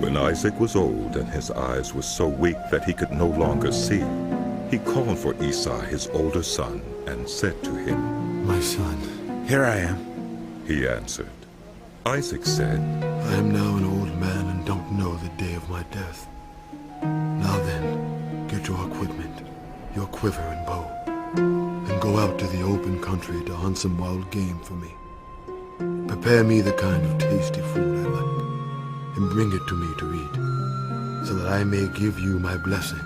When Isaac was old and his eyes were so weak that he could no longer see, he called for Esau, his older son, and said to him, "My son." "Here I am." He answered. Isaac said, "I am now an old man and don't know the day of my death. Now then, get your equipment, your quiver and bow, and go out to the open country to hunt some wild game for me. Prepare me the kind of tasty food I like, and bring it to me to eat, so that I may give you my blessing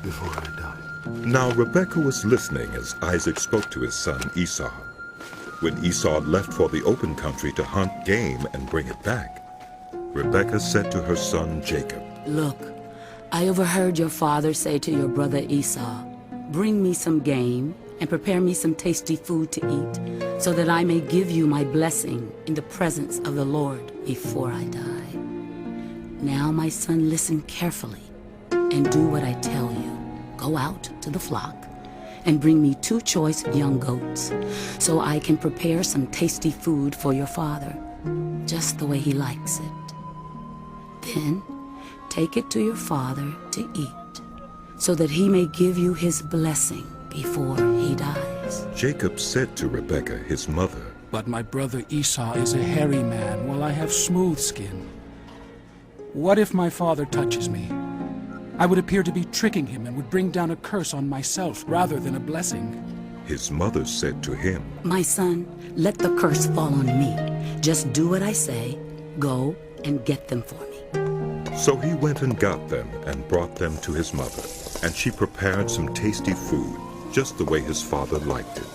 before I die." Now Rebekah was listening as Isaac spoke to his son Esau. When Esau left for the open country to hunt game and bring it back, Rebekah said to her son Jacob, "Look, I overheard your father say to your brother Esau, 'Bring me some game and prepare me some tasty food to eat, so that I may give you my blessing in the presence of the Lord before I die.' Now, my son, listen carefully and do what I tell you. Go out to the flock and bring me 2 choice young goats, so I can prepare some tasty food for your father, just the way he likes it. Then take it to your father to eat, so that he may give you his blessing before he dies." Jacob said to Rebekah, his mother, "But my brother Esau is a hairy man, while I have smooth skin. What if my father touches me? I would appear to be tricking him and would bring down a curse on myself rather than a blessing." His mother said to him, "My son, let the curse fall on me. Just do what I say. Go and get them for me." So he went and got them and brought them to his mother, and she prepared some tasty food, just the way his father liked it.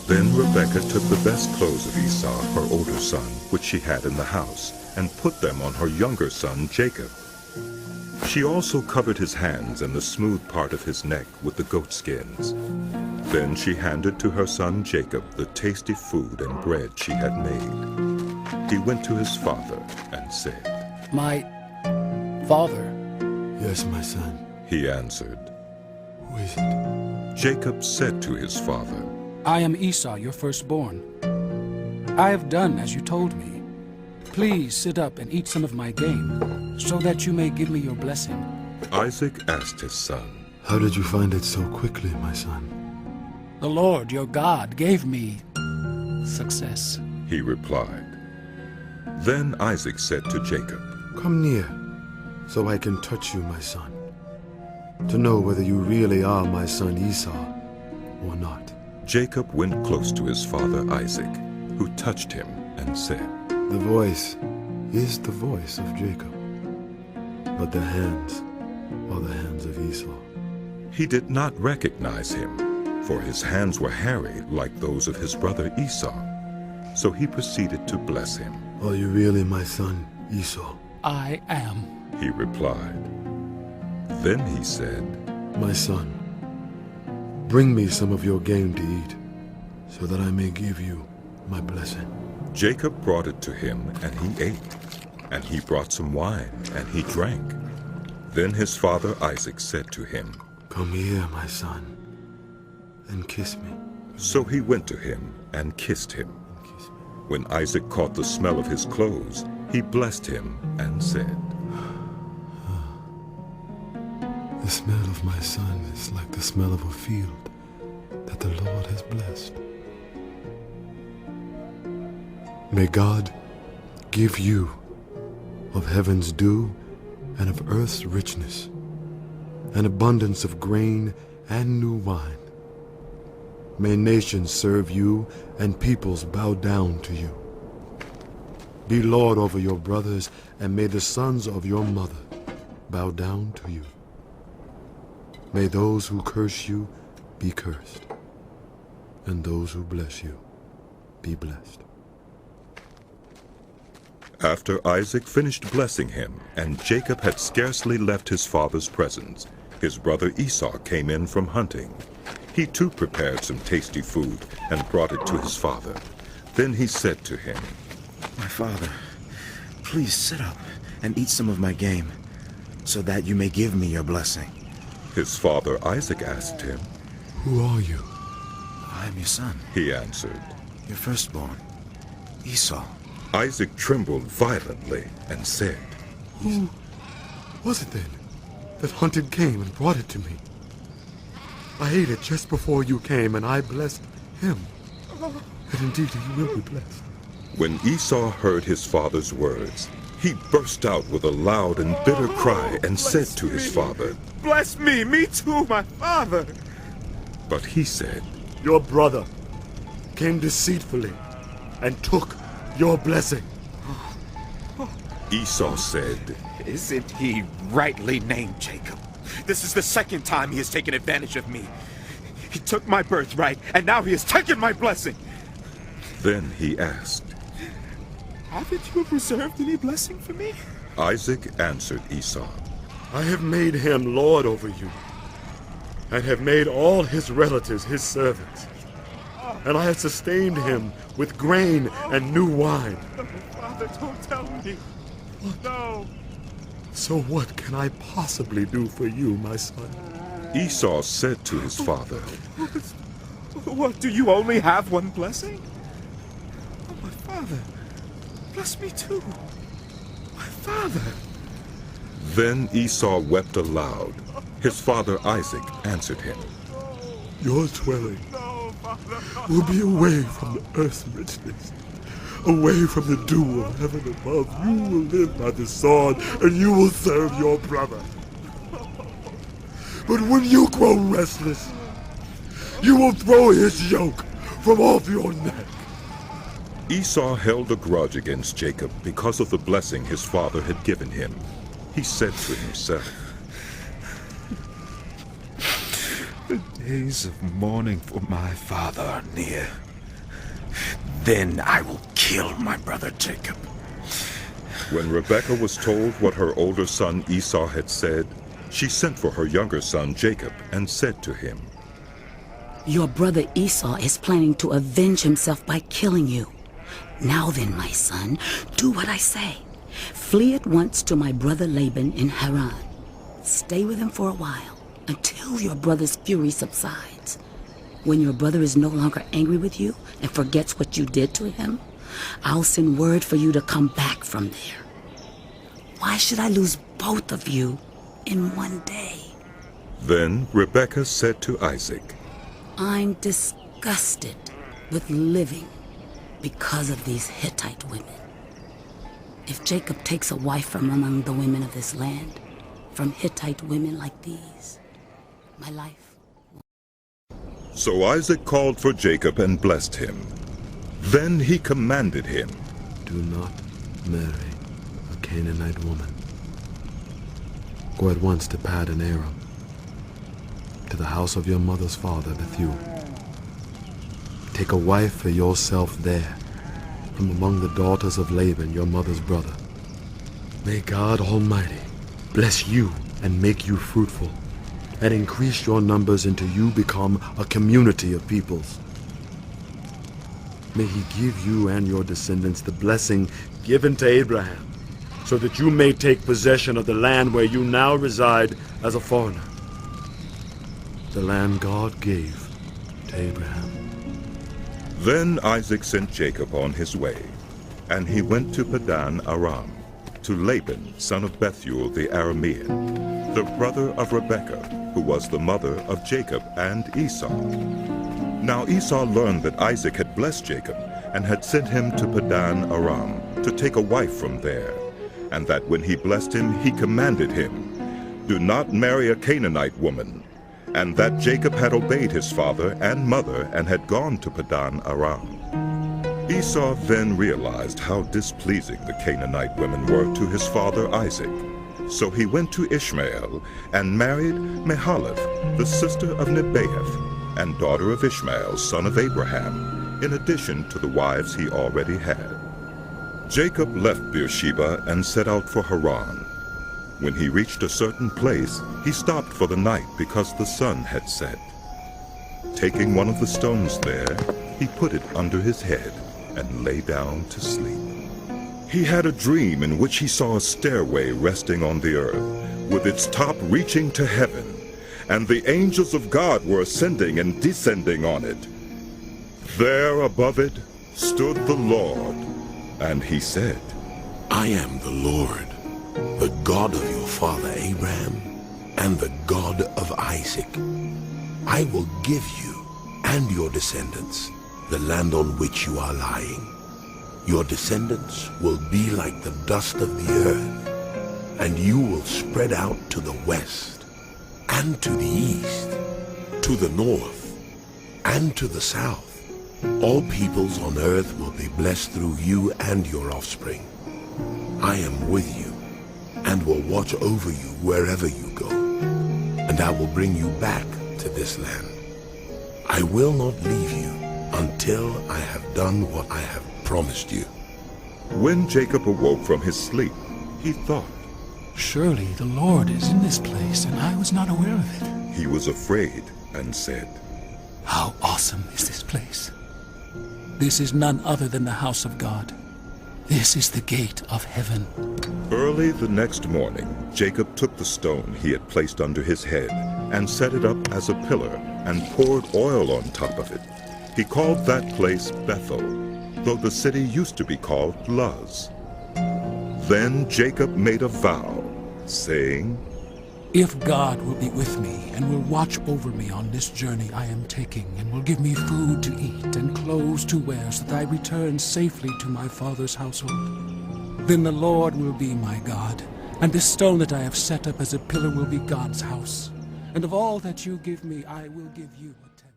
Then Rebekah took the best clothes of Esau, her older son, which she had in the house, and put them on her younger son Jacob. She also covered his hands and the smooth part of his neck with the goat skins. Then she handed to her son Jacob the tasty food and bread she had made. He went to his father and said, "My father." "Yes, my son." He answered. "Who is it?" Jacob said to his father, "I am Esau, your firstborn. I have done as you told me. Please sit up and eat some of my game, so that you may give me your blessing." Isaac asked his son, "How did you find it so quickly, my son?" "The Lord, your God, gave me success." he replied. Then Isaac said to Jacob, "Come near, so I can touch you, my son, to know whether you really are my son Esau or not." Jacob went close to his father Isaac, who touched him and said, "The voice is the voice of Jacob, but the hands are the hands of Esau." He did not recognize him, for his hands were hairy like those of his brother Esau. So he proceeded to bless him. "Are you really my son Esau?" "I am." He replied. Then he said, "My son, bring me some of your game to eat, so that I may give you my blessing." Jacob brought it to him, and he ate. And he brought some wine, and he drank. Then his father Isaac said to him, "Come here, my son, and kiss me." So he went to him and kissed him. When Isaac caught the smell of his clothes, he blessed him and said, "The smell of my son is like the smell of a field that the Lord has blessed. May God give you of heaven's dew and of earth's richness, an abundance of grain and new wine. May nations serve you and peoples bow down to you. Be Lord over your brothers, and may the sons of your mother bow down to you. May those who curse you be cursed, and those who bless you be blessed." After Isaac finished blessing him, and Jacob had scarcely left his father's presence, his brother Esau came in from hunting. He too prepared some tasty food and brought it to his father. Then he said to him, "My father, please sit up and eat some of my game, so that you may give me your blessing." His father Isaac asked him, "Who are you?" "I am your son, He answered. your firstborn, Esau." Isaac trembled violently and said, Who was it then that hunted game and brought it to me? I ate it just before you came, and I blessed him. And indeed he will be blessed. When Esau heard his father's words, he burst out with a loud and bitter cry and said to his father, Bless me too, my father. But he said, Your brother came deceitfully and took your blessing. Esau said, Isn't he rightly named Jacob? This is the second time he has taken advantage of me. He took my birthright, and now he has taken my blessing. Then he asked, Haven't you reserved any blessing for me? Isaac answered Esau, I have made him lord over you, and have made all his relatives his servants. And I have sustained him with grain and new wine. No, Father, don't tell me. No. So what can I possibly do for you, my son? Esau said to his father, What, do you only have one blessing? Oh, my father, bless me too. My father. Then Esau wept aloud. His father Isaac answered him, Your dwelling will be away from the earth's richness, away from the dew of heaven above. You will live by the sword, and you will serve your brother. But when you grow restless, you will throw his yoke from off your neck. Esau held a grudge against Jacob because of the blessing his father had given him. He said to himself, The days of mourning for my father are near. Then I will kill my brother Jacob. When Rebekah was told what her older son Esau had said, she sent for her younger son Jacob and said to him, Your brother Esau is planning to avenge himself by killing you. Now then, my son, do what I say. Flee at once to my brother Laban in Haran. Stay with him for a while, until your brother's fury subsides. When your brother is no longer angry with you and forgets what you did to him, I'll send word for you to come back from there. Why should I lose both of you in one day? Then Rebekah said to Isaac, I'm disgusted with living because of these Hittite women. If Jacob takes a wife from among the women of this land, from Hittite women like these, my life. So Isaac called for Jacob and blessed him. Then he commanded him, Do not marry a Canaanite woman. Go at once to Paddan Aram, to the house of your mother's father Bethuel. Take a wife for yourself there, from among the daughters of Laban, your mother's brother. May God Almighty bless you and make you fruitful, and increase your numbers until you become a community of peoples. May he give you and your descendants the blessing given to Abraham, so that you may take possession of the land where you now reside as a foreigner. The land God gave to Abraham. Then Isaac sent Jacob on his way, and he went to Paddan Aram, to Laban, son of Bethuel the Aramean, the brother of Rebekah, who was the mother of Jacob and Esau. Now Esau learned that Isaac had blessed Jacob, and had sent him to Paddan Aram to take a wife from there, and that when he blessed him, he commanded him, Do not marry a Canaanite woman, and that Jacob had obeyed his father and mother and had gone to Paddan Aram. Esau then realized how displeasing the Canaanite women were to his father Isaac. So he went to Ishmael and married Mahalath, the sister of Nebaioth, and daughter of Ishmael, son of Abraham, in addition to the wives he already had. Jacob left Beersheba and set out for Haran. When he reached a certain place, he stopped for the night because the sun had set. Taking one of the stones there, he put it under his head and lay down to sleep. He had a dream in which he saw a stairway resting on the earth, with its top reaching to heaven, and the angels of God were ascending and descending on it. There above it stood the Lord, and he said, I am the Lord, the God of your father Abraham and the God of Isaac. I will give you and your descendants the land on which you are lying. Your descendants will be like the dust of the earth, and you will spread out to the west and to the east, to the north and to the south. All peoples on earth will be blessed through you and your offspring. I am with you and will watch over you wherever you go, and I will bring you back to this land. I will not leave you until I have done what I have promised you. When Jacob awoke from his sleep, he thought. Surely the Lord is in this place, and I was not aware of it. He was afraid and said, How awesome is this place! This is none other than the house of God. This is the gate of heaven. Early the next morning, Jacob took the stone he had placed under his head and set it up as a pillar and poured oil on top of it. He called that place Bethel, though the city used to be called Luz. Then Jacob made a vow, saying, If God will be with me and will watch over me on this journey I am taking, and will give me food to eat and clothes to wear, so that I return safely to my father's household, then the Lord will be my God, and this stone that I have set up as a pillar will be God's house. And of all that you give me, I will give you a tenth.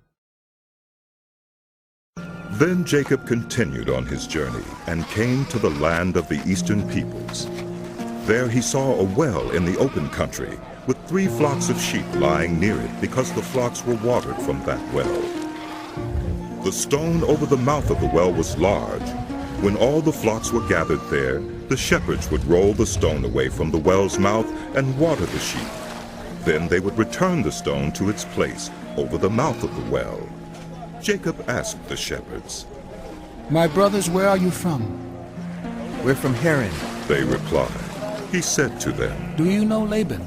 Then Jacob continued on his journey and came to the land of the eastern peoples. There he saw a well in the open country, with 3 flocks of sheep lying near it, because the flocks were watered from that well. The stone over the mouth of the well was large. When all the flocks were gathered there, the shepherds would roll the stone away from the well's mouth and water the sheep. Then they would return the stone to its place over the mouth of the well. Jacob asked the shepherds, My brothers, where are you from? We're from Haran. They replied. He said to them, Do you know Laban,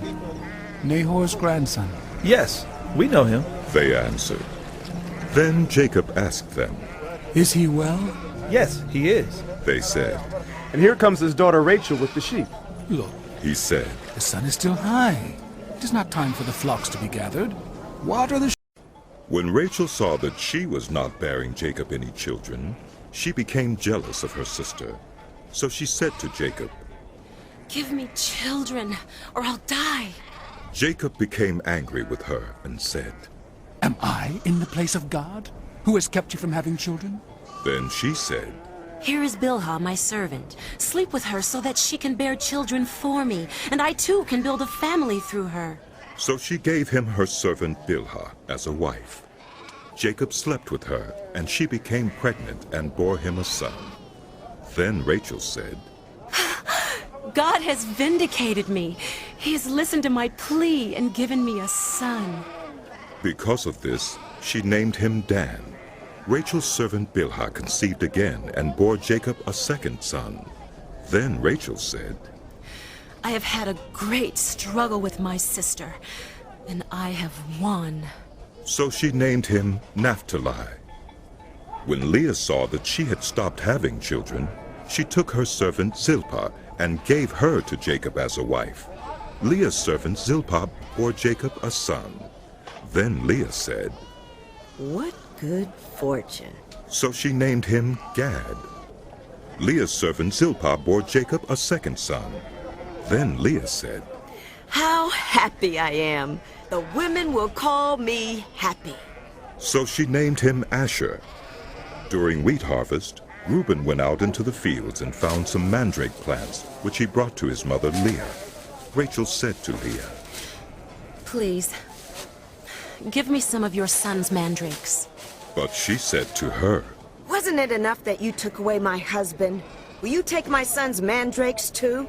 Nahor's grandson? Yes, we know him. They answered. Then Jacob asked them. Is he well? Yes, he is. They said. And here comes his daughter Rachel with the sheep. Look, He said. the sun is still high. It is not time for the flocks to be gathered. Water the When Rachel saw that she was not bearing Jacob any children, she became jealous of her sister. So she said to Jacob, Give me children, or I'll die. Jacob became angry with her and said. Am I in the place of God, who has kept you from having children? Then she said, Here is Bilhah, my servant. Sleep with her so that she can bear children for me, and I too can build a family through her. So she gave him her servant Bilhah as a wife. Jacob slept with her, and she became pregnant and bore him a son. Then Rachel said, God has vindicated me. He has listened to my plea and given me a son. Because of this, she named him Dan. Rachel's servant Bilhah conceived again and bore Jacob a second son. Then Rachel said, I have had a great struggle with my sister, and I have won. So she named him Naphtali. When Leah saw that she had stopped having children, she took her servant Zilpah and gave her to Jacob as a wife. Leah's servant Zilpah bore Jacob a son. Then Leah said, What good fortune. So she named him Gad. Leah's servant Zilpah bore Jacob a second son. Then Leah said, How happy I am. The women will call me happy. So she named him Asher. During wheat harvest, Reuben went out into the fields and found some mandrake plants, which he brought to his mother Leah. Rachel said to Leah, Please, give me some of your son's mandrakes. But she said to her, Wasn't it enough that you took away my husband? Will you take my son's mandrakes too?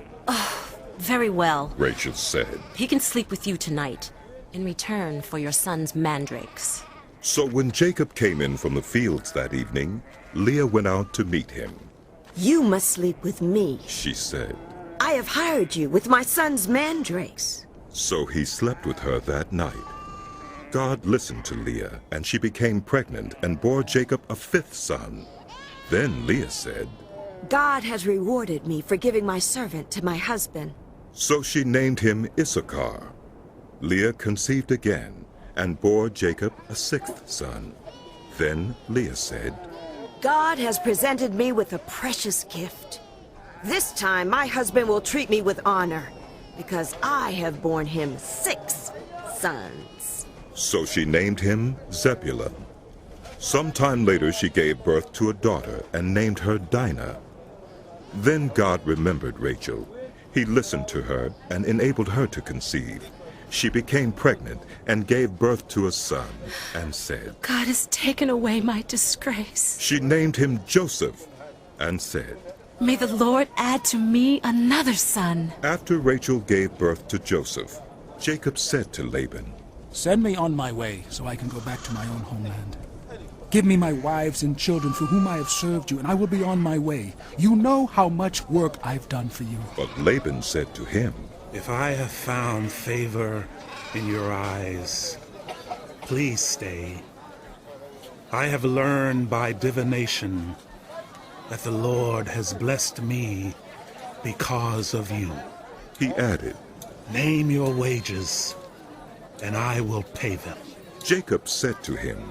Very well. Rachel said. He can sleep with you tonight, in return for your son's mandrakes. So when Jacob came in from the fields that evening, Leah went out to meet him. You must sleep with me. She said. I have hired you with my son's mandrakes. So he slept with her that night. God listened to Leah, and she became pregnant and bore Jacob a fifth son. Then Leah said, God has rewarded me for giving my servant to my husband. So she named him Issachar. Leah conceived again and bore Jacob a sixth son. Then Leah said, God has presented me with a precious gift. This time my husband will treat me with honor, because I have borne him 6 sons. So she named him Zebulun. Sometime later she gave birth to a daughter and named her Dinah. Then God remembered Rachel. He listened to her and enabled her to conceive. She became pregnant and gave birth to a son and said, God has taken away my disgrace. She named him Joseph and said, May the Lord add to me another son. After Rachel gave birth to Joseph, Jacob said to Laban, Send me on my way so I can go back to my own homeland. Give me my wives and children for whom I have served you, and I will be on my way. You know how much work I've done for you. But Laban said to him, If I have found favor in your eyes, please stay. I have learned by divination that the Lord has blessed me because of you. He added, Name your wages, and I will pay them. Jacob said to him,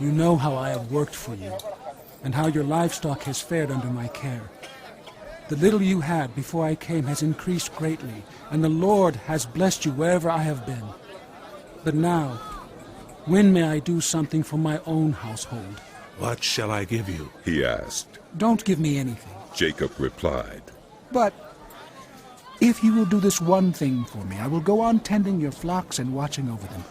You know how I have worked for you, and how your livestock has fared under my care. The little you had before I came has increased greatly, and the Lord has blessed you wherever I have been. But now, when may I do something for my own household? What shall I give you? He asked. Don't give me anything. Jacob replied, But if you will do this one thing for me, I will go on tending your flocks and watching over them.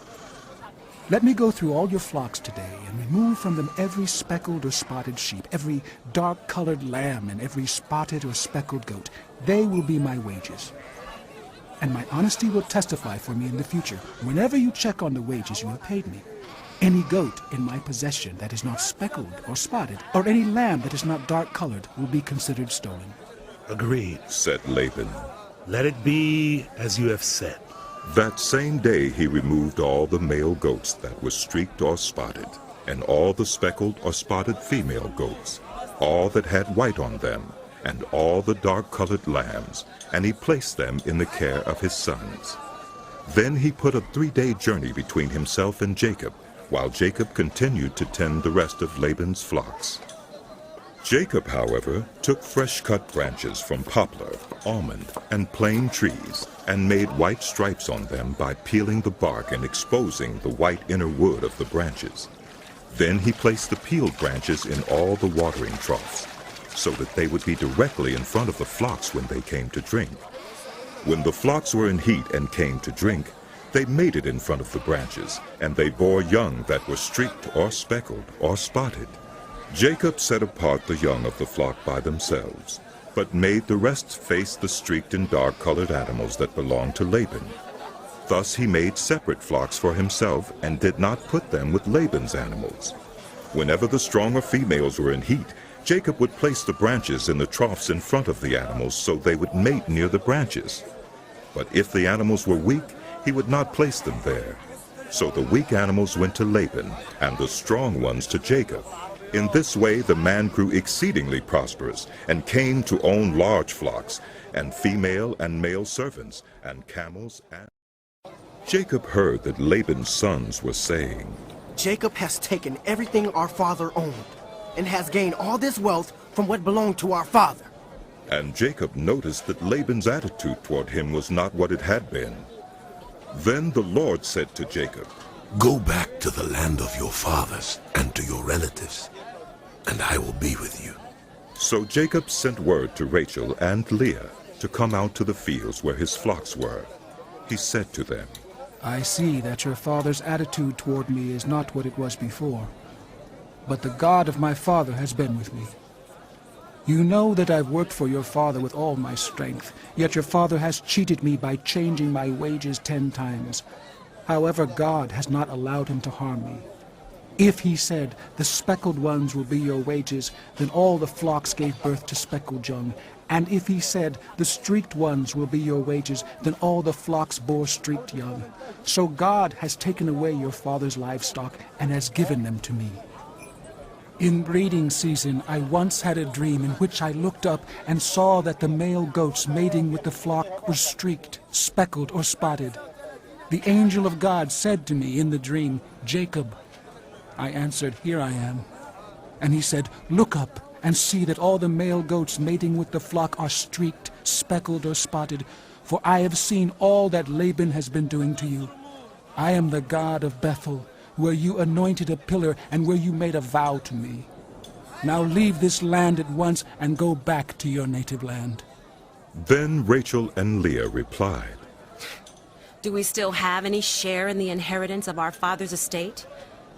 Let me go through all your flocks today and remove from them every speckled or spotted sheep, every dark-colored lamb, and every spotted or speckled goat. They will be my wages. And my honesty will testify for me in the future. Whenever you check on the wages you have paid me, any goat in my possession that is not speckled or spotted, or any lamb that is not dark-colored, will be considered stolen. Agreed, said Laban. Let it be as you have said. That same day he removed all the male goats that were streaked or spotted, and all the speckled or spotted female goats, all that had white on them, and all the dark-colored lambs, and he placed them in the care of his sons. Then he put a 3-day journey between himself and Jacob, while Jacob continued to tend the rest of Laban's flocks. Jacob, however, took fresh-cut branches from poplar, almond, and plane trees, and made white stripes on them by peeling the bark and exposing the white inner wood of the branches. Then he placed the peeled branches in all the watering troughs, so that they would be directly in front of the flocks when they came to drink. When the flocks were in heat and came to drink, they mated in front of the branches, and they bore young that were streaked or speckled or spotted. Jacob set apart the young of the flock by themselves, but made the rest face the streaked and dark-colored animals that belonged to Laban. Thus he made separate flocks for himself and did not put them with Laban's animals. Whenever the stronger females were in heat, Jacob would place the branches in the troughs in front of the animals so they would mate near the branches. But if the animals were weak, he would not place them there. So the weak animals went to Laban, and the strong ones to Jacob. In this way the man grew exceedingly prosperous, and came to own large flocks, and female and male servants, and camels and... Jacob heard that Laban's sons were saying, Jacob has taken everything our father owned, and has gained all this wealth from what belonged to our father. And Jacob noticed that Laban's attitude toward him was not what it had been. Then the Lord said to Jacob, Go back to the land of your fathers and to your relatives, and I will be with you. So Jacob sent word to Rachel and Leah to come out to the fields where his flocks were. He said to them, I see that your father's attitude toward me is not what it was before, but the God of my father has been with me. You know that I've worked for your father with all my strength, yet your father has cheated me by changing my wages 10 times. However, God has not allowed him to harm me. If he said, the speckled ones will be your wages, then all the flocks gave birth to speckled young. And if he said, the streaked ones will be your wages, then all the flocks bore streaked young. So God has taken away your father's livestock and has given them to me. In breeding season, I once had a dream in which I looked up and saw that the male goats mating with the flock were streaked, speckled, or spotted. The angel of God said to me in the dream, "Jacob." I answered, "Here I am." And he said, "Look up and see that all the male goats mating with the flock are streaked, speckled, or spotted, for I have seen all that Laban has been doing to you. I am the God of Bethel, where you anointed a pillar and where you made a vow to me. Now leave this land at once and go back to your native land." Then Rachel and Leah replied, Do we still have any share in the inheritance of our father's estate?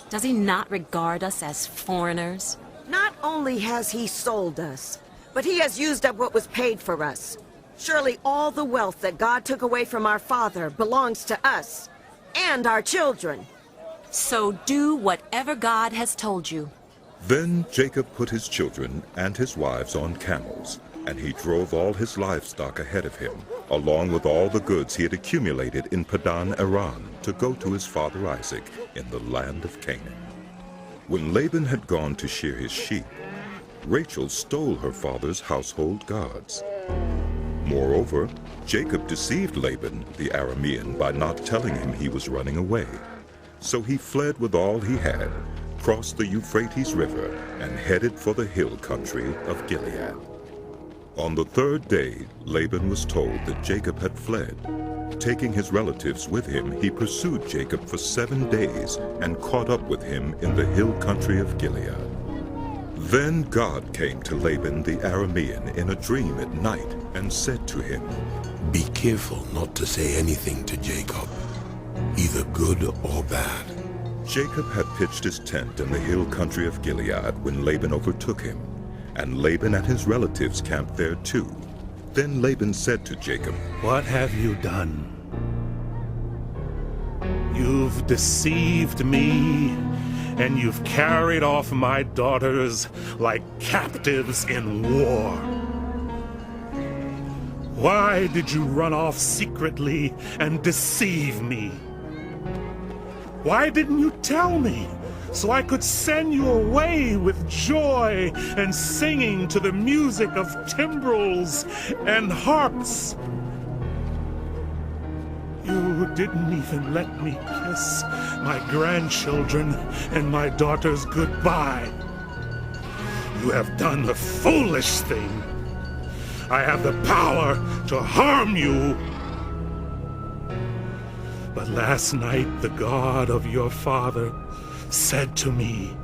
Does he not regard us as foreigners? Not only has he sold us, but he has used up what was paid for us. Surely all the wealth that God took away from our father belongs to us and our children. So do whatever God has told you. Then Jacob put his children and his wives on camels, and he drove all his livestock ahead of him, along with all the goods he had accumulated in Padan Aram, to go to his father Isaac in the land of Canaan. When Laban had gone to shear his sheep, Rachel stole her father's household gods. Moreover, Jacob deceived Laban the Aramean by not telling him he was running away. So he fled with all he had, crossed the Euphrates River, and headed for the hill country of Gilead. On the third day, Laban was told that Jacob had fled. Taking his relatives with him, he pursued Jacob for 7 days and caught up with him in the hill country of Gilead. Then God came to Laban the Aramean in a dream at night and said to him, "Be careful not to say anything to Jacob, either good or bad." Jacob had pitched his tent in the hill country of Gilead when Laban overtook him, and Laban and his relatives camped there too. Then Laban said to Jacob, "What have you done? You've deceived me, and you've carried off my daughters like captives in war. Why did you run off secretly and deceive me? Why didn't you tell me, so I could send you away with joy and singing to the music of timbrels and harps? You didn't even let me kiss my grandchildren and my daughters goodbye. You have done the foolish thing. I have the power to harm you. But last night the God of your father said to me,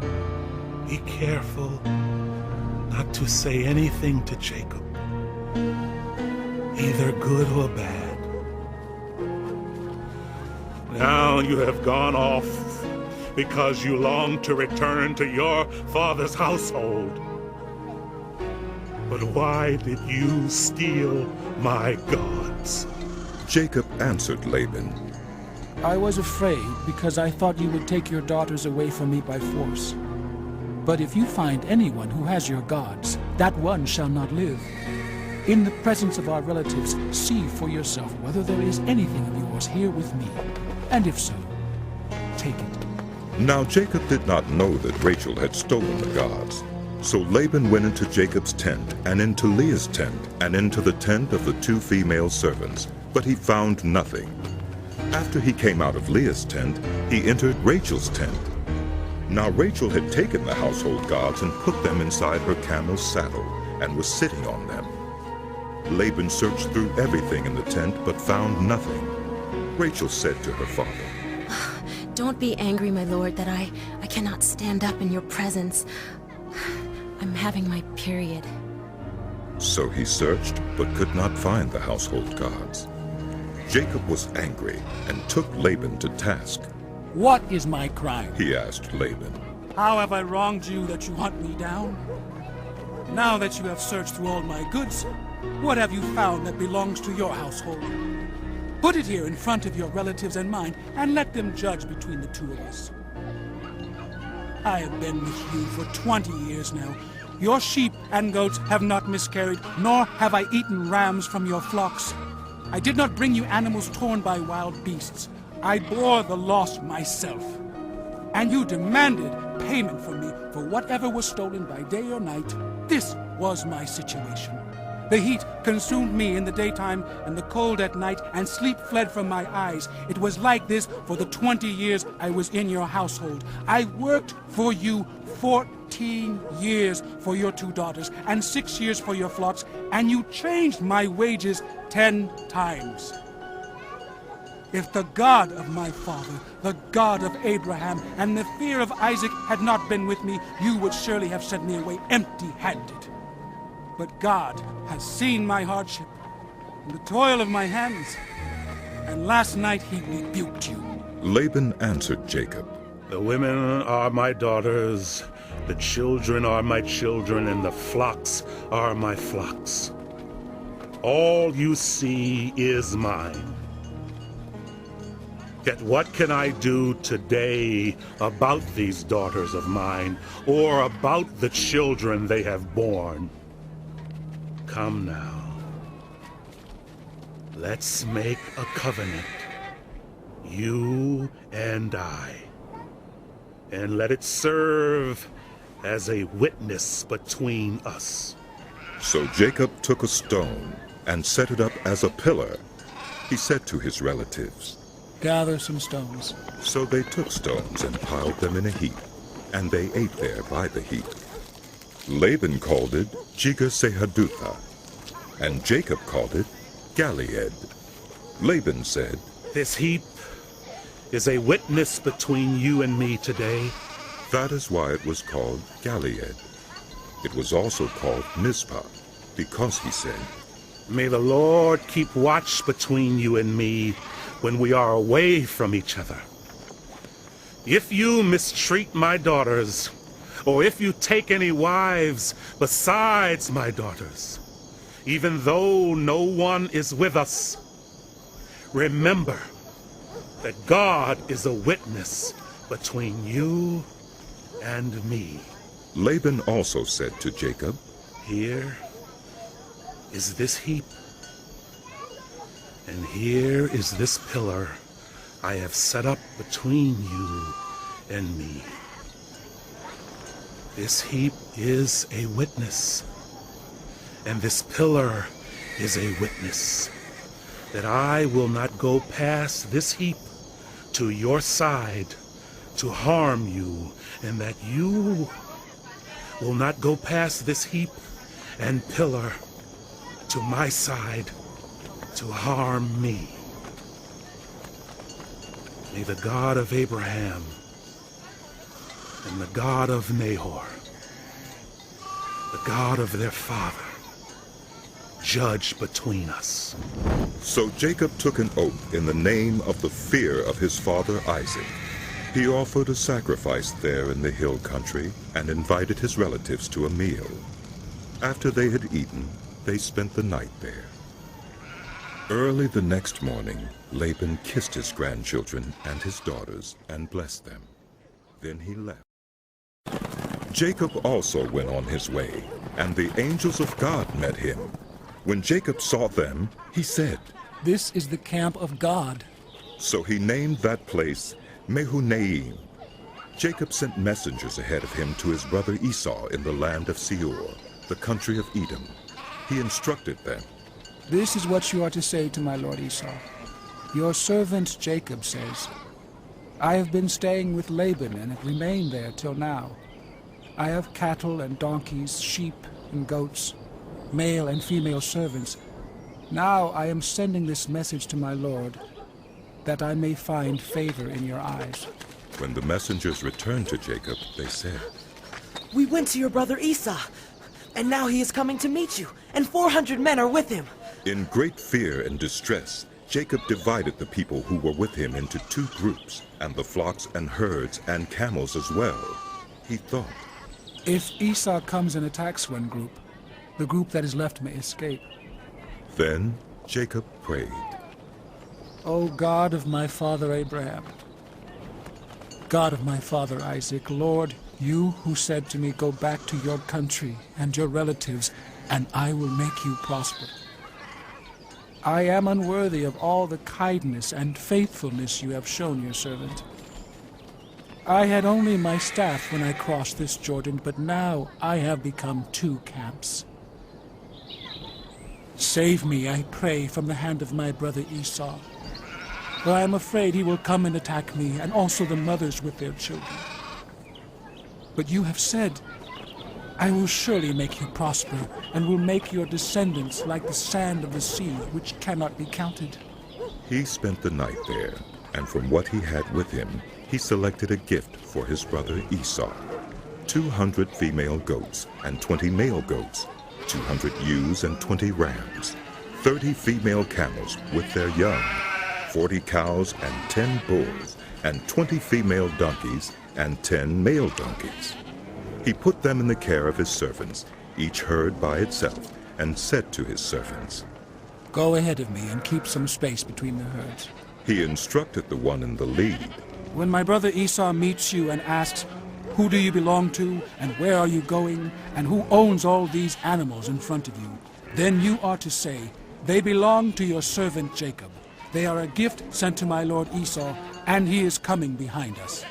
'Be careful not to say anything to Jacob, either good or bad.' Now you have gone off because you long to return to your father's household. But why did you steal my gods?" Jacob answered Laban, I was afraid because I thought you would take your daughters away from me by force. But if you find anyone who has your gods, that one shall not live. In the presence of our relatives, see for yourself whether there is anything of yours here with me. And if so, take it. Now Jacob did not know that Rachel had stolen the gods. So Laban went into Jacob's tent, and into Leah's tent, and into the tent of the 2 female servants, but he found nothing. After he came out of Leah's tent, he entered Rachel's tent. Now Rachel had taken the household gods and put them inside her camel's saddle, and was sitting on them. Laban searched through everything in the tent, but found nothing. Rachel said to her father, Don't be angry, my lord, that I cannot stand up in your presence. I'm having my period. So he searched, but could not find the household gods. Jacob was angry and took Laban to task. What is my crime? He asked Laban. How have I wronged you that you hunt me down? Now that you have searched through all my goods, what have you found that belongs to your household? Put it here in front of your relatives and mine, and let them judge between the 2 of us. I have been with you for 20 years now. Your sheep and goats have not miscarried, nor have I eaten rams from your flocks. I did not bring you animals torn by wild beasts. I bore the loss myself. and you demanded payment from me for whatever was stolen by day or night. This was my situation. The heat consumed me in the daytime and the cold at night, and sleep fled from my eyes. It was like this for the 20 years I was in your household. I worked for you 14 years for your 2 daughters and 6 years for your flocks, and you changed my wages 10 times. If the God of my father, the God of Abraham, and the fear of Isaac had not been with me, you would surely have sent me away empty-handed. But God has seen my hardship and the toil of my hands, and last night he rebuked you. Laban answered Jacob, The women are my daughters, the children are my children, and the flocks are my flocks. All you see is mine. Yet what can I do today about these daughters of mine, or about the children they have borne? Come now, let's make a covenant, you and I, and let it serve as a witness between us. So Jacob took a stone and set it up as a pillar. He said to his relatives, Gather some stones. So they took stones and piled them in a heap, and they ate there by the heap. Laban called it Jegar-sahadutha, and Jacob called it Galeed. Laban said, This heap is a witness between you and me today. That is why it was called Galeed. It was also called Mizpah, because he said, May the Lord keep watch between you and me when we are away from each other. If you mistreat my daughters, or if you take any wives besides my daughters, even though no one is with us, remember that God is a witness between you and me. Laban also said to Jacob, Here is this heap, and here is this pillar I have set up between you and me. This heap is a witness, and this pillar is a witness, that I will not go past this heap to your side to harm you, and that you will not go past this heap and pillar to my side to harm me. May the God of Abraham and the God of Nahor, the God of their father, judge between us. So Jacob took an oath in the name of the fear of his father Isaac. He offered a sacrifice there in the hill country and invited his relatives to a meal. After they had eaten, they spent the night there. Early the next morning, Laban kissed his grandchildren and his daughters and blessed them. Then he left. Jacob also went on his way, and the angels of God met him. When Jacob saw them, he said, This is the camp of God. So he named that place Mehunaim. Jacob sent messengers ahead of him to his brother Esau in the land of Seir, the country of Edom. He instructed them, This is what you are to say to my lord Esau. Your servant Jacob says, I have been staying with Laban and have remained there till now. I have cattle and donkeys, sheep and goats, male and female servants. Now I am sending this message to my lord, that I may find favor in your eyes. When the messengers returned to Jacob, they said, We went to your brother Esau, and now he is coming to meet you, and 400 men are with him. In great fear and distress, Jacob divided the people who were with him into 2 groups, and the flocks and herds and camels as well. He thought, If Esau comes and attacks one group, the group that is left may escape. Then Jacob prayed, O God of my father Abraham, God of my father Isaac, Lord, you who said to me, Go back to your country and your relatives, and I will make you prosper. I am unworthy of all the kindness and faithfulness you have shown your servant. I had only my staff when I crossed this Jordan, but now I have become 2 camps. Save me, I pray, from the hand of my brother Esau, for I am afraid he will come and attack me, and also the mothers with their children. But you have said, I will surely make you prosper, and will make your descendants like the sand of the sea, which cannot be counted. He spent the night there, and from what he had with him, he selected a gift for his brother Esau: 200 female goats and 20 male goats, 200 ewes and 20 rams, 30 female camels with their young, 40 cows and 10 bulls, and 20 female donkeys and 10 male donkeys. He put them in the care of his servants, each herd by itself, and said to his servants, Go ahead of me and keep some space between the herds. He instructed the one in the lead. When my brother Esau meets you and asks, Who do you belong to, and where are you going, and who owns all these animals in front of you? Then you are to say, They belong to your servant Jacob. They are a gift sent to my lord Esau, and he is coming behind us.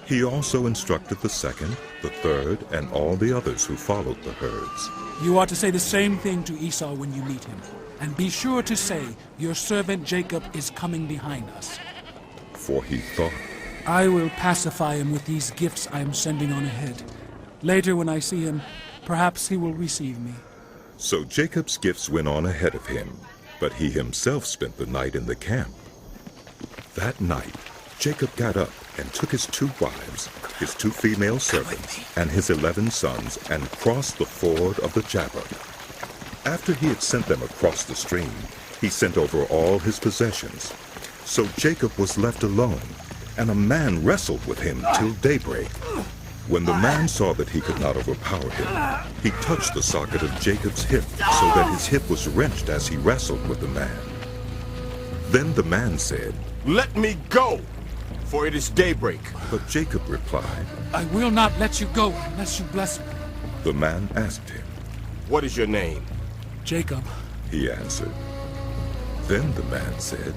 He also instructed the second, the third, and all the others who followed the herds. You are to say the same thing to Esau when you meet him. And be sure to say, Your servant Jacob is coming behind us. For he thought, I will pacify him with these gifts I am sending on ahead. Later when I see him, perhaps he will receive me. So Jacob's gifts went on ahead of him, but he himself spent the night in the camp. That night, Jacob got up and took his 2 wives, his 2 female servants, and his 11 sons, and crossed the ford of the Jabbok. After he had sent them across the stream, he sent over all his possessions. So Jacob was left alone, and a man wrestled with him till daybreak. When the man saw that he could not overpower him, he touched the socket of Jacob's hip, so that his hip was wrenched as he wrestled with the man. Then the man said, Let me go, for it is daybreak. But Jacob replied, I will not let you go unless you bless me. The man asked him, What is your name? Jacob, he answered. Then the man said,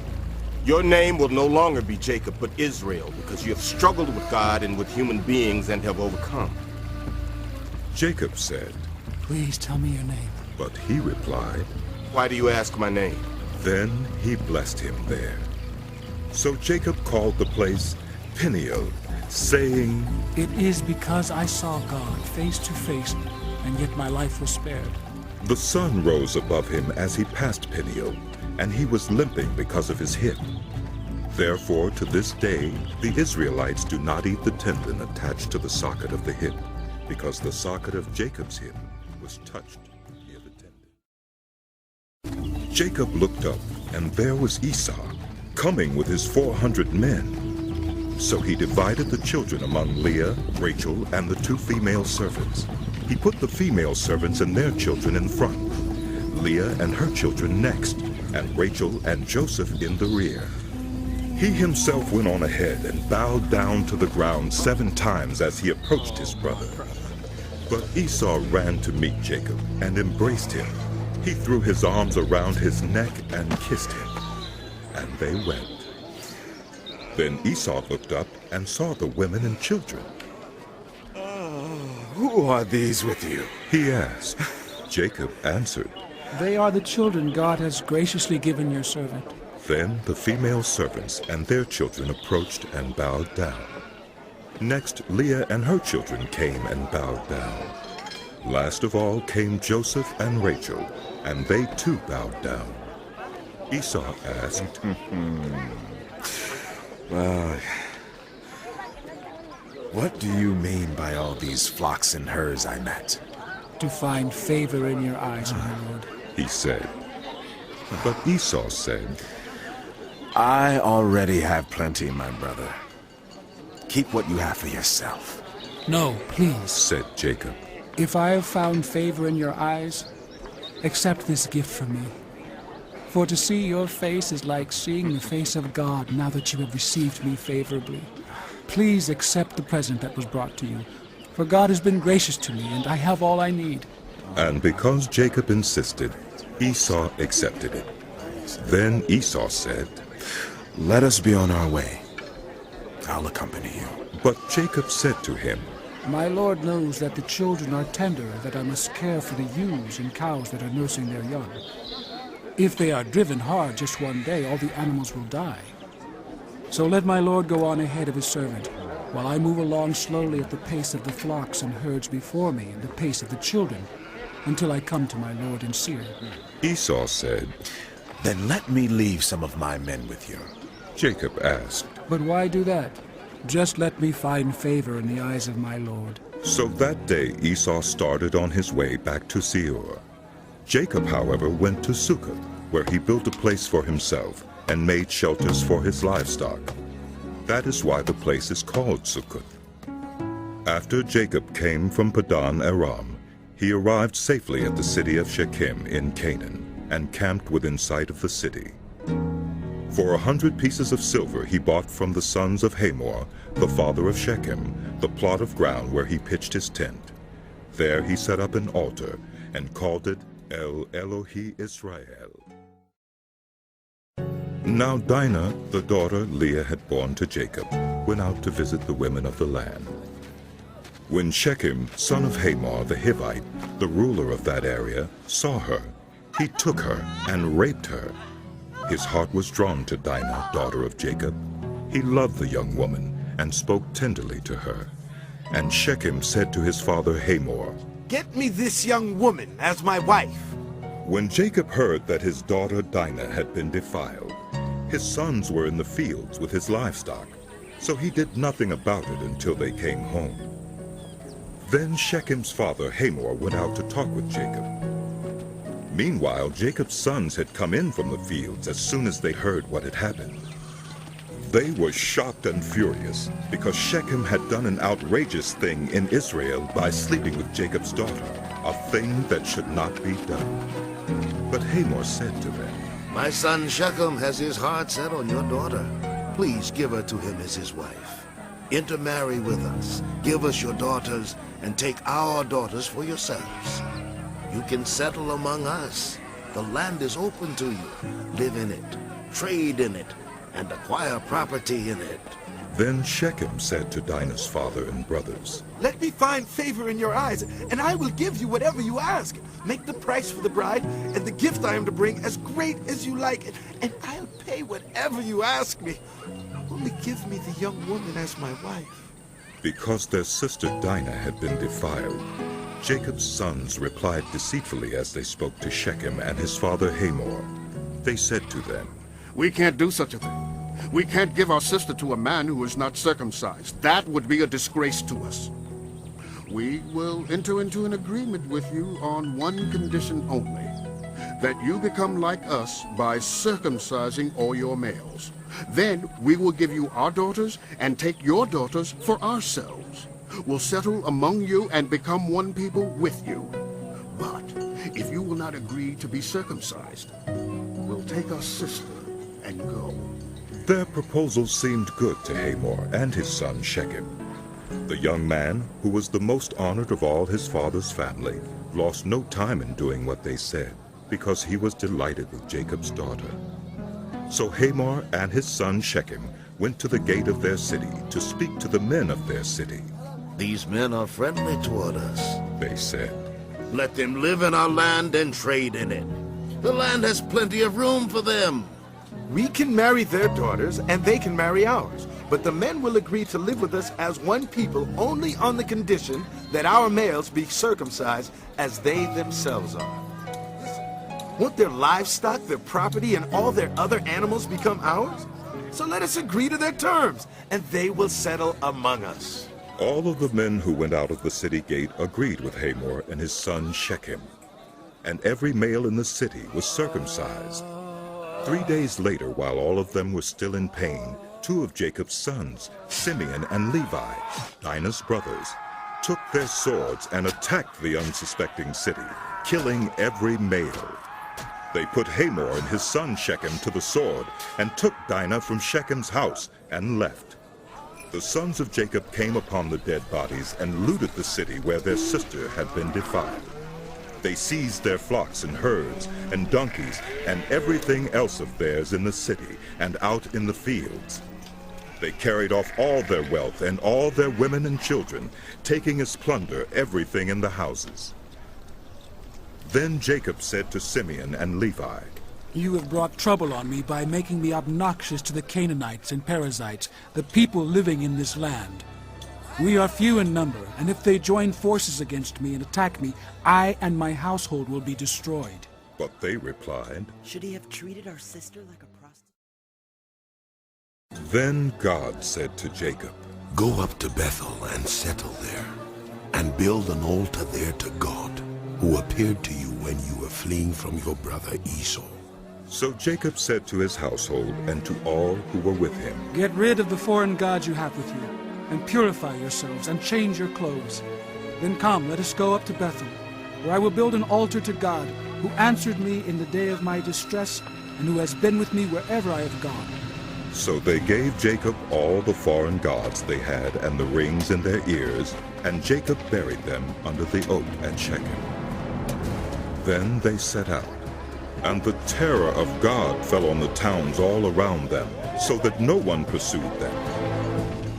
Your name will no longer be Jacob, but Israel, because you have struggled with God and with human beings and have overcome. Jacob said, Please tell me your name. But he replied, Why do you ask my name? Then he blessed him there. So Jacob called the place Peniel, saying, It is because I saw God face to face, and yet my life was spared. The sun rose above him as he passed Peniel, and he was limping because of his hip. Therefore, to this day, the Israelites do not eat the tendon attached to the socket of the hip, because the socket of Jacob's hip was touched near the tendon. Jacob looked up, and there was Esau, coming with his 400 men. So he divided the children among Leah, Rachel, and the 2 female servants. He put the female servants and their children in front, Leah and her children next, and Rachel and Joseph in the rear. He himself went on ahead and bowed down to the ground 7 times as he approached his brother. But Esau ran to meet Jacob and embraced him. He threw his arms around his neck and kissed him, and they wept. Then Esau looked up and saw the women and children. Who are these with you? He asked. Jacob answered, They are the children God has graciously given your servant. Then the female servants and their children approached and bowed down. Next, Leah and her children came and bowed down. Last of all came Joseph and Rachel, and they too bowed down. Esau asked, What do you mean by all these flocks and herds I met? To find favor in your eyes, my lord, he said. But Esau said, I already have plenty, my brother. Keep what you have for yourself. No, please, said Jacob. If I have found favor in your eyes, accept this gift from me. For to see your face is like seeing the face of God now that you have received me favorably. Please accept the present that was brought to you, for God has been gracious to me, and I have all I need. And because Jacob insisted, Esau accepted it. Then Esau said, Let us be on our way. I'll accompany you. But Jacob said to him, My Lord knows that the children are tender, that I must care for the ewes and cows that are nursing their young. If they are driven hard just one day, all the animals will die. So let my Lord go on ahead of his servant, while I move along slowly at the pace of the flocks and herds before me and the pace of the children, until I come to my Lord in Seir. Esau said, Then let me leave some of my men with you. Jacob asked, But why do that? Just let me find favor in the eyes of my Lord. So that day Esau started on his way back to Seir. Jacob, however, went to Succoth, where he built a place for himself and made shelters for his livestock. That is why the place is called Succoth. After Jacob came from Padan Aram, he arrived safely at the city of Shechem in Canaan and camped within sight of the city. For 100 pieces of silver he bought from the sons of Hamor, the father of Shechem, the plot of ground where he pitched his tent. There he set up an altar and called it El Elohi Israel. Now Dinah, the daughter Leah had borne to Jacob, went out to visit the women of the land. When Shechem, son of Hamor the Hivite, the ruler of that area, saw her, he took her and raped her. His heart was drawn to Dinah, daughter of Jacob. He loved the young woman and spoke tenderly to her. And Shechem said to his father Hamor, Get me this young woman as my wife. When Jacob heard that his daughter Dinah had been defiled, his sons were in the fields with his livestock, so he did nothing about it until they came home. Then Shechem's father Hamor went out to talk with Jacob. Meanwhile, Jacob's sons had come in from the fields as soon as they heard what had happened. They were shocked and furious because Shechem had done an outrageous thing in Israel by sleeping with Jacob's daughter, a thing that should not be done. But Hamor said to them, My son Shechem has his heart set on your daughter. Please give her to him as his wife. Intermarry with us, give us your daughters, and take our daughters for yourselves. You can settle among us. The land is open to you. Live in it, trade in it, and acquire property in it. Then Shechem said to Dinah's father and brothers, Let me find favor in your eyes, and I will give you whatever you ask. Make the price for the bride and the gift I am to bring as great as you like, and I'll pay whatever you ask me. Only give me the young woman as my wife. Because their sister Dinah had been defiled, Jacob's sons replied deceitfully as they spoke to Shechem and his father Hamor. They said to them, We can't do such a thing. We can't give our sister to a man who is not circumcised. That would be a disgrace to us. We will enter into an agreement with you on one condition only, that you become like us by circumcising all your males. Then we will give you our daughters and take your daughters for ourselves. We'll settle among you and become one people with you. But if you will not agree to be circumcised, we'll take our sister and go. Their proposal seemed good to Hamor and his son Shechem. The young man, who was the most honored of all his father's family, lost no time in doing what they said, because he was delighted with Jacob's daughter. So Hamor and his son Shechem went to the gate of their city to speak to the men of their city. These men are friendly toward us, they said. Let them live in our land and trade in it. The land has plenty of room for them. We can marry their daughters, and they can marry ours. But the men will agree to live with us as one people only on the condition that our males be circumcised as they themselves are. Won't their livestock, their property, and all their other animals become ours? So let us agree to their terms, and they will settle among us. All of the men who went out of the city gate agreed with Hamor and his son Shechem, and every male in the city was circumcised. 3 days later, while all of them were still in pain, 2 of Jacob's sons, Simeon and Levi, Dinah's brothers, took their swords and attacked the unsuspecting city, killing every male. They put Hamor and his son Shechem to the sword and took Dinah from Shechem's house and left. The sons of Jacob came upon the dead bodies and looted the city where their sister had been defiled. They seized their flocks and herds and donkeys and everything else of theirs in the city and out in the fields. They carried off all their wealth and all their women and children, taking as plunder everything in the houses. Then Jacob said to Simeon and Levi, You have brought trouble on me by making me obnoxious to the Canaanites and Perizzites, the people living in this land. We are few in number, and if they join forces against me and attack me, I and my household will be destroyed. But they replied, Should he have treated our sister like a prostitute? Then God said to Jacob, Go up to Bethel and settle there, and build an altar there to God, who appeared to you when you were fleeing from your brother Esau. So Jacob said to his household and to all who were with him, Get rid of the foreign gods you have with you, and purify yourselves, and change your clothes. Then come, let us go up to Bethel, where I will build an altar to God, who answered me in the day of my distress, and who has been with me wherever I have gone. So they gave Jacob all the foreign gods they had and the rings in their ears, and Jacob buried them under the oak at Shechem. Then they set out, and the terror of God fell on the towns all around them, so that no one pursued them.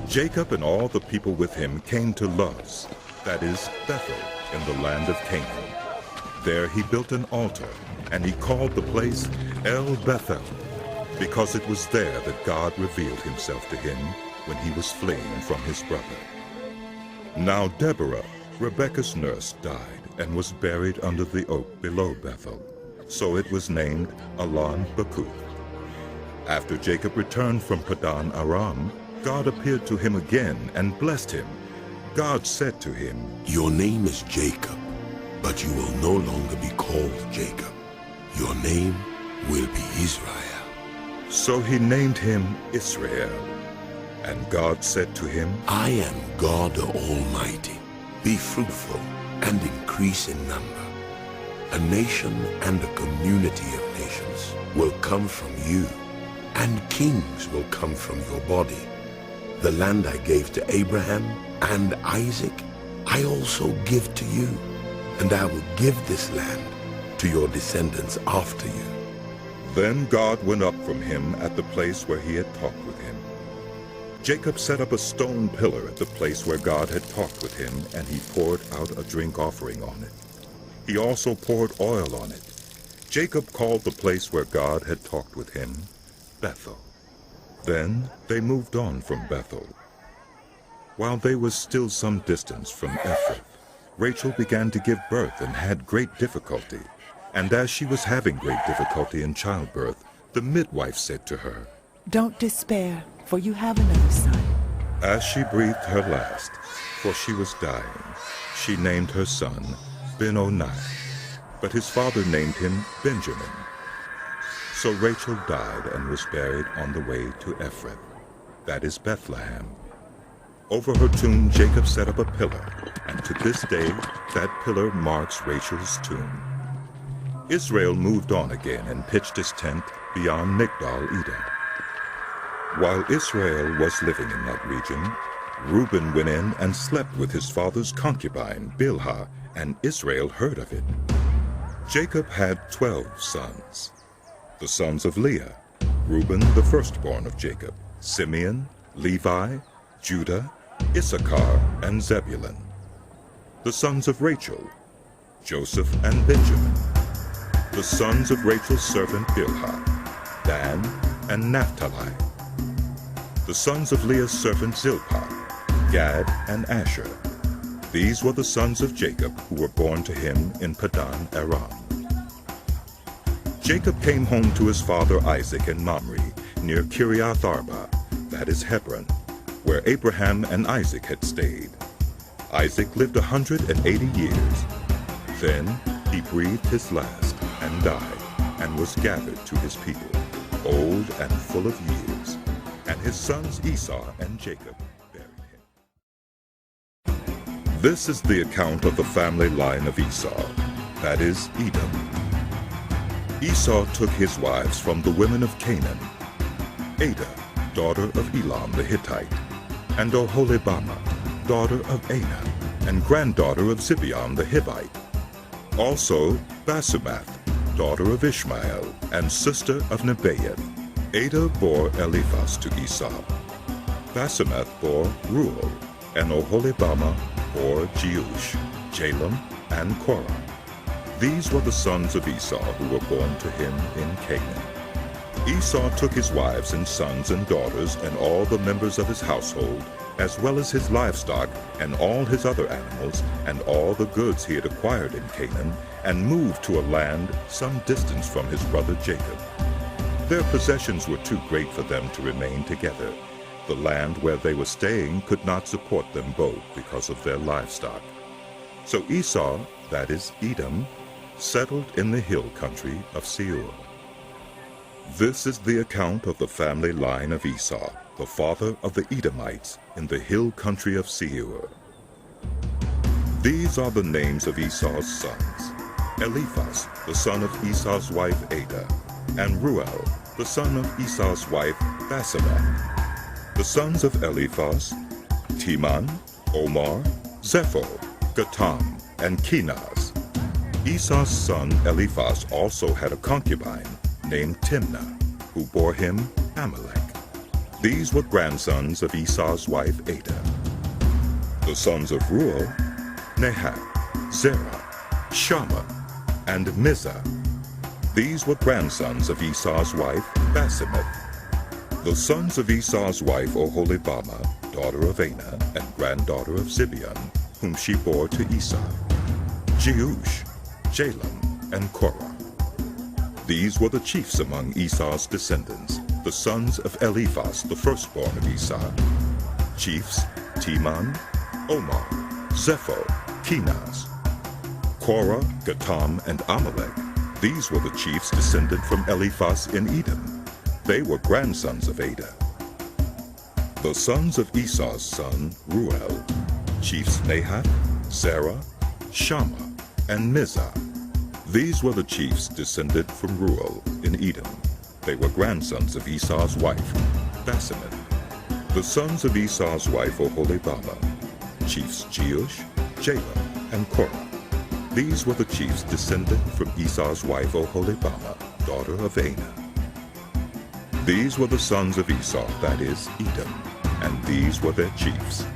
Jacob and all the people with him came to Luz, that is, Bethel, in the land of Canaan. There he built an altar, and he called the place El Bethel, because it was there that God revealed himself to him when he was fleeing from his brother. Now Deborah, Rebekah's nurse, died and was buried under the oak below Bethel. So it was named Allon Bakuth. After Jacob returned from Padan Aram, God appeared to him again and blessed him. God said to him, Your name is Jacob, but you will no longer be called Jacob. Your name will be Israel. So he named him Israel. And God said to him, I am God the Almighty. Be fruitful and increase in number. A nation and a community of nations will come from you, and kings will come from your body. The land I gave to Abraham and Isaac, I also give to you, and I will give this land to your descendants after you. Then God went up from him at the place where he had talked with him. Jacob set up a stone pillar at the place where God had talked with him, and he poured out a drink offering on it. He also poured oil on it. Jacob called the place where God had talked with him Bethel. Then they moved on from Bethel. While they were still some distance from Ephrath, Rachel began to give birth and had great difficulty. And as she was having great difficulty in childbirth, the midwife said to her, Don't despair, for you have another son. As she breathed her last, for she was dying, she named her son Ben-Onai, but his father named him Benjamin. So Rachel died and was buried on the way to Ephrath, that is Bethlehem. Over her tomb Jacob set up a pillar, and to this day that pillar marks Rachel's tomb. Israel moved on again and pitched his tent beyond Migdal-Eder. While Israel was living in that region, Reuben went in and slept with his father's concubine, Bilhah, and Israel heard of it. Jacob had 12 sons. The sons of Leah, Reuben the firstborn of Jacob, Simeon, Levi, Judah, Issachar, and Zebulun. The sons of Rachel, Joseph and Benjamin. The sons of Rachel's servant Bilhah, Dan and Naphtali. The sons of Leah's servant Zilpah, Gad and Asher. These were the sons of Jacob who were born to him in Padan Aram. Jacob came home to his father Isaac in Mamre, near Kiriath Arba, that is Hebron, where Abraham and Isaac had stayed. Isaac lived 180 years. Then he breathed his last and died, and was gathered to his people, old and full of years, and his sons Esau and Jacob buried him. This is the account of the family line of Esau, that is Edom. Esau took his wives from the women of Canaan, Adah, daughter of Elam the Hittite, and Oholibamah, daughter of Anah, and granddaughter of Zibeon the Hivite. Also Basumath, daughter of Ishmael, and sister of Nebaioth. Adah bore Eliphaz to Esau. Basemeth bore Ruel, and Oholibamah bore Jeush, Jalam, and Korah. These were the sons of Esau who were born to him in Canaan. Esau took his wives and sons and daughters and all the members of his household, as well as his livestock and all his other animals and all the goods he had acquired in Canaan, and moved to a land some distance from his brother Jacob. Their possessions were too great for them to remain together. The land where they were staying could not support them both because of their livestock. So Esau, that is Edom, settled in the hill country of Seir. This is the account of the family line of Esau, the father of the Edomites in the hill country of Seir. These are the names of Esau's sons: Eliphaz, the son of Esau's wife Adah, and Ruel, the son of Esau's wife Basemath. The sons of Eliphaz: Teman, Omar, Zepho, Gatam, and Kenaz. Esau's son Eliphaz also had a concubine named Timnah, who bore him Amalek. These were grandsons of Esau's wife Adah. The sons of Ruel: Nahat, Zerah, Shammah, and Mizah. These were grandsons of Esau's wife Basemath. The sons of Esau's wife Oholibamah, daughter of Anah, and granddaughter of Zibeon, whom she bore to Esau: Jeush, Jalam, and Korah. These were the chiefs among Esau's descendants, the sons of Eliphaz, the firstborn of Esau: chiefs Teman, Omar, Zepho, Kenaz. Korah, Gatam, and Amalek. These were the chiefs descended from Eliphaz in Edom. They were grandsons of Adah. The sons of Esau's son Ruel: chiefs Nahat, Zerah, Shammah, and Mizah. These were the chiefs descended from Ruel in Edom. They were grandsons of Esau's wife Basemath. The sons of Esau's wife Oholibamah: chiefs Jeush, Jalam, and Korah. These were the chiefs descended from Esau's wife Oholibamah, daughter of Anah. These were the sons of Esau, that is, Edom, and these were their chiefs.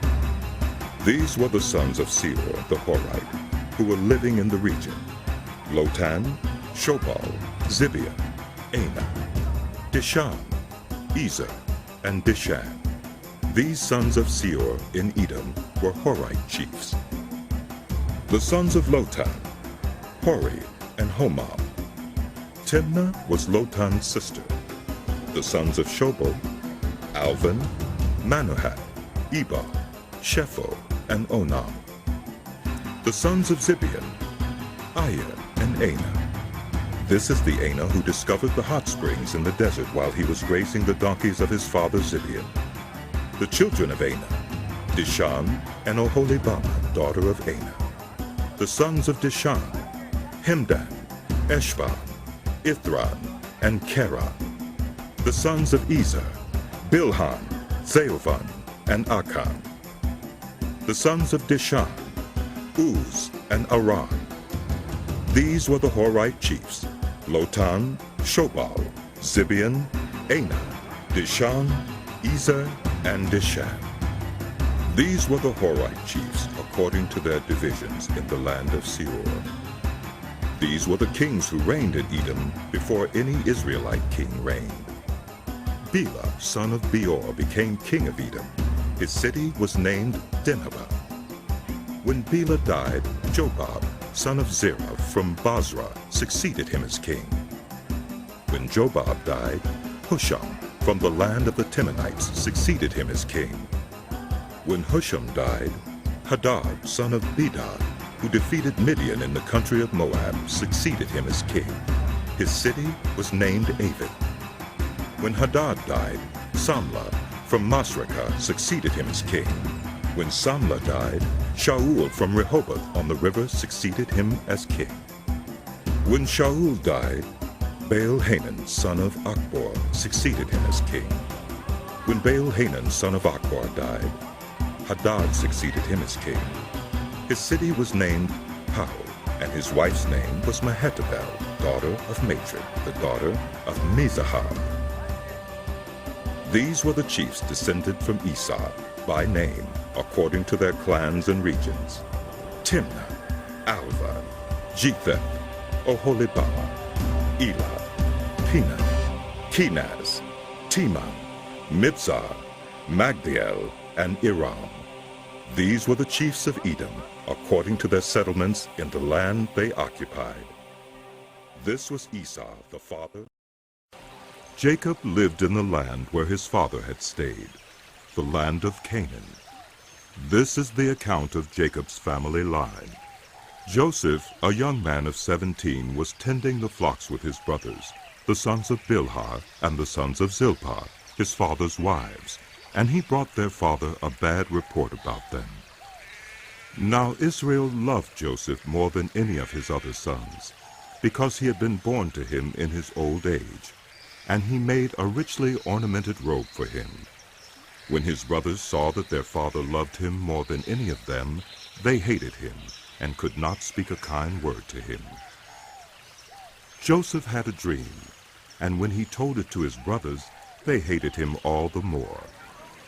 These were the sons of Seir the Horite, who were living in the region: Lotan, Shobal, Zibeon, Anah, Dishan, Ezer, and Dishan. These sons of Seir in Edom were Horite chiefs. The sons of Lotan: Hori and Homam. Timnah was Lotan's sister. The sons of Shobal: Alvan, Manahath, Ebal, Shepho, and Onam. The sons of Zibeon: Ayer and Anah. This is the Anah who discovered the hot springs in the desert while he was grazing the donkeys of his father Zibeon. The children of Anah: Dishan and Oholibamah, daughter of Anah. The sons of Dishan: Hemdan, Eshban, Ithran, and Keran. The sons of Ezer: Bilhan, Zeovan, and Akan. The sons of Dishan: Uz and Aran. These were the Horite chiefs: Lotan, Shobal, Zibeon, Anah, Dishan, Ezer, and Dishan. These were the Horite chiefs according to their divisions in the land of Seir. These were the kings who reigned in Edom before any Israelite king reigned. Bela, son of Beor, became king of Edom. His city was named Dinhabah. When Bela died, Jobab, son of Zerah from Basra, succeeded him as king. When Jobab died, Husham from the land of the Timonites succeeded him as king. When Husham died, Hadad, son of Bedad, who defeated Midian in the country of Moab, succeeded him as king. His city was named Avid. When Hadad died, Samlah from Masrekah succeeded him as king. When Samlah died, Shaul from Rehoboth on the river succeeded him as king. When Shaul died, Baal-Hanan, son of Akbor, succeeded him as king. When Baal-Hanan, son of Akbor, died, Hadad succeeded him as king. His city was named Pau, and his wife's name was Mehetabel, daughter of Matred, the daughter of Mezahab. These were the chiefs descended from Esau, by name, according to their clans and regions: Timnah, Alva, Jetheth, Oholibamah, Elah, Penan, Kenaz, Teman, Mibzar, Magdiel, and Iram. These were the chiefs of Edom, according to their settlements in the land they occupied. This was Esau, the father. Jacob lived in the land where his father had stayed, the land of Canaan. This is the account of Jacob's family line. Joseph, a young man of 17, was tending the flocks with his brothers, the sons of Bilhah and the sons of Zilpah, his father's wives, and he brought their father a bad report about them. Now Israel loved Joseph more than any of his other sons, because he had been born to him in his old age, and he made a richly ornamented robe for him. When his brothers saw that their father loved him more than any of them, they hated him and could not speak a kind word to him. Joseph had a dream, and when he told it to his brothers, they hated him all the more.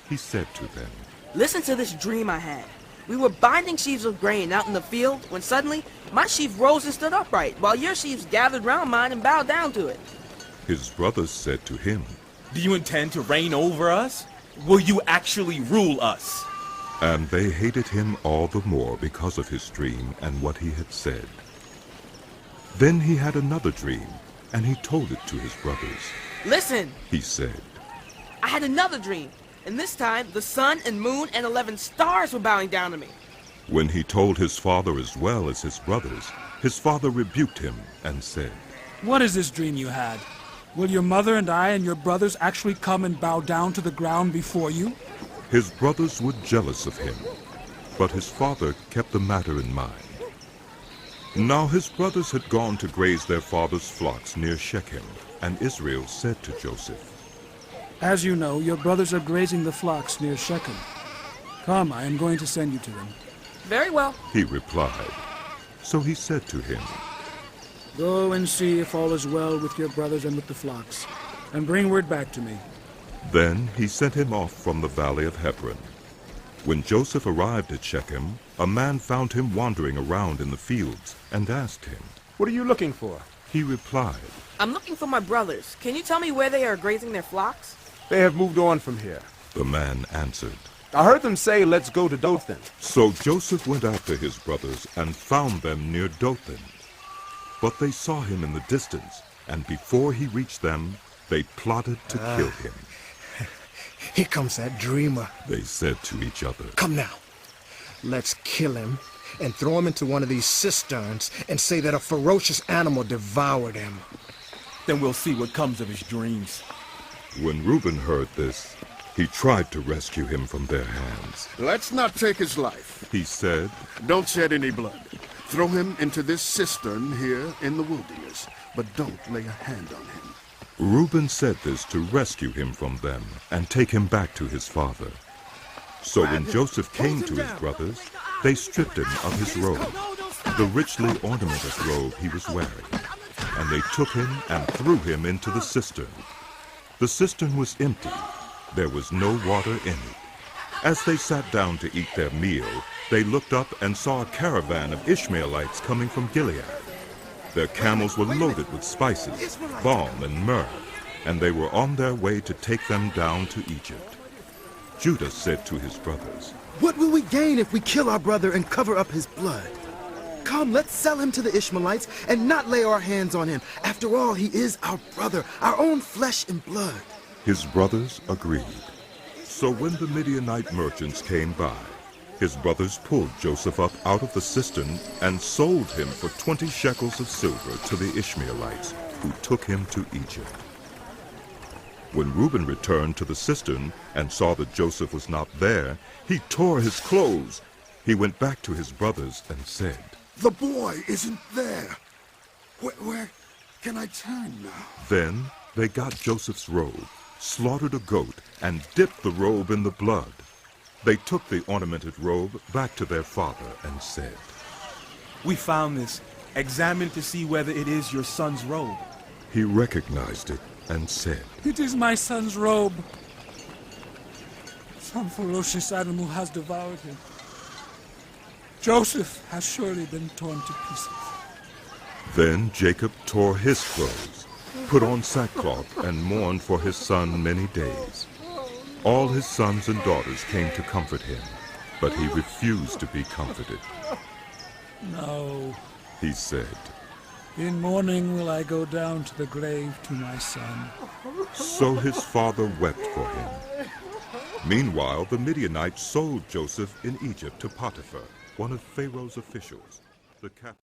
He said to them, "Listen to this dream I had. We were binding sheaves of grain out in the field when suddenly my sheaf rose and stood upright, while your sheaves gathered round mine and bowed down to it." His brothers said to him, "Do you intend to reign over us? Will you actually rule us?" And they hated him all the more because of his dream and what he had said. Then he had another dream, and he told it to his brothers. "Listen," he said. "I had another dream, and this time the sun and moon and 11 stars were bowing down to me." When he told his father as well as his brothers, his father rebuked him and said, "What is this dream you had? Will your mother and I and your brothers actually come and bow down to the ground before you?" His brothers were jealous of him, but his father kept the matter in mind. Now his brothers had gone to graze their father's flocks near Shechem, and Israel said to Joseph, "As you know, your brothers are grazing the flocks near Shechem. Come, I am going to send you to them." "Very well," he replied. So he said to him, "Go and see if all is well with your brothers and with the flocks, and bring word back to me." Then he sent him off from the valley of Hebron. When Joseph arrived at Shechem, a man found him wandering around in the fields and asked him, "What are you looking for?" He replied, "I'm looking for my brothers. Can you tell me where they are grazing their flocks?" "They have moved on from here." The man answered, "I heard them say, 'Let's go to Dothan.'" So Joseph went after his brothers and found them near Dothan. But they saw him in the distance, and before he reached them, they plotted to kill him. "Here comes that dreamer," they said to each other. "Come now, let's kill him and throw him into one of these cisterns and say that a ferocious animal devoured him. Then we'll see what comes of his dreams." When Reuben heard this, he tried to rescue him from their hands. "Let's not take his life," he said. "Don't shed any blood. Throw him into this cistern here in the wilderness, but don't lay a hand on him." Reuben said this to rescue him from them and take him back to his father. So when Joseph came to his brothers, they stripped him of his robe, the richly ornamented robe he was wearing, and they took him and threw him into the cistern. The cistern was empty. There was no water in it. As they sat down to eat their meal, they looked up and saw a caravan of Ishmaelites coming from Gilead. Their camels were loaded with spices, balm, and myrrh, and they were on their way to take them down to Egypt. Judah said to his brothers, "What will we gain if we kill our brother and cover up his blood? Come, let's sell him to the Ishmaelites and not lay our hands on him. After all, he is our brother, our own flesh and blood." His brothers agreed. So when the Midianite merchants came by, his brothers pulled Joseph up out of the cistern and sold him for 20 shekels of silver to the Ishmaelites, who took him to Egypt. When Reuben returned to the cistern and saw that Joseph was not there, he tore his clothes. He went back to his brothers and said, "The boy isn't there. Where can I turn now?" Then they got Joseph's robe, slaughtered a goat, and dipped the robe in the blood. They took the ornamented robe back to their father and said, "We found this. Examine to see whether it is your son's robe." He recognized it and said, "It is my son's robe." Some ferocious animal has devoured him. Joseph has surely been torn to pieces. Then Jacob tore his clothes, put on sackcloth, and mourned for his son many days. All his sons and daughters came to comfort him, but he refused to be comforted. No. He said, In mourning will I go down to the grave to my son. So his father wept for him. Meanwhile, the Midianites sold Joseph in Egypt to Potiphar, one of Pharaoh's officials. The captain